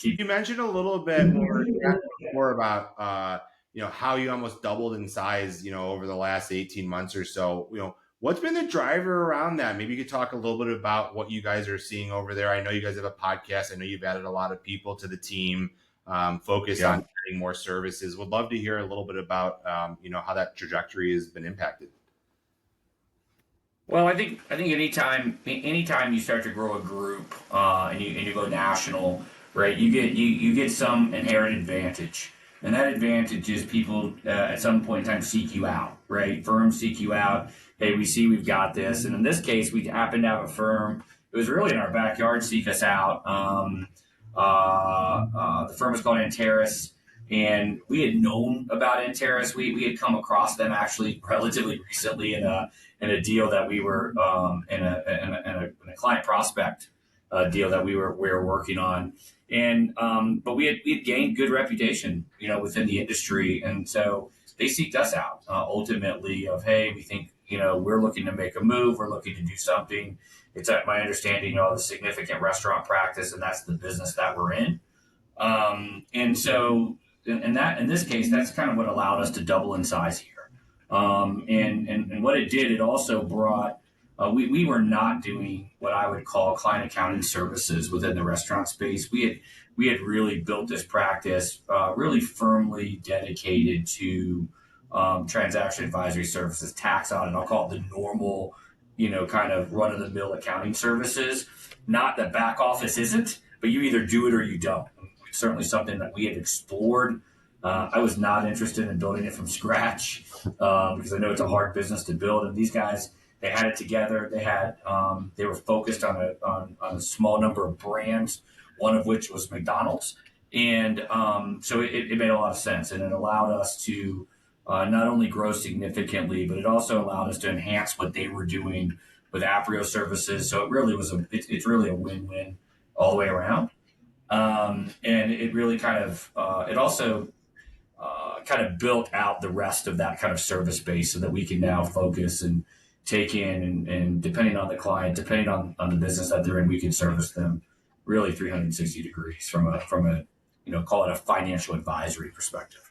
You mentioned a little bit more before about how you almost doubled in size, over the last 18 months or so. What's been the driver around that? Maybe you could talk a little bit about what you guys are seeing over there. I know you guys have a podcast. I know you've added a lot of people to the team, focused on Yeah. adding more services. Would love to hear a little bit about how that trajectory has been impacted. Well, I think anytime you start to grow a group and you go national, right? You get some inherent advantage, and that advantage is people at some point in time seek you out, right? Firms seek you out. Hey, we see we've got this, and in this case, we happen to have a firm. It was really in our backyard seek us out. The firm is called Antares. And we had known about Antares. We had come across them actually relatively recently in a deal that we were in a client prospect deal that we were working on, and but we had gained good reputation, within the industry, and so they seeked us out ultimately of, hey, we think, we're looking to make a move, we're looking to do something. It's at my understanding of a significant restaurant practice, and that's the business that we're in. And so in this case, that's kind of what allowed us to double in size here. And what it did, it also brought, we were not doing what I would call client accounting services within the restaurant space. We had really built this practice really firmly dedicated to transaction advisory services, tax audit. I'll call it the normal, kind of run of the mill accounting services. Not that back office isn't, but you either do it or you don't. It's certainly something that we had explored. I was not interested in building it from scratch because I know it's a hard business to build. And these guys, they had it together. They were focused on a small number of brands, one of which was McDonald's, and so it made a lot of sense, and it allowed us to not only grow significantly, but it also allowed us to enhance what they were doing with Aprio services. So it's really a win-win all the way around. And it really it also kind of built out the rest of that kind of service base so that we can now focus and take in and depending on the client, depending on the business that they're in, we can service them really 360 degrees from a call it a financial advisory perspective.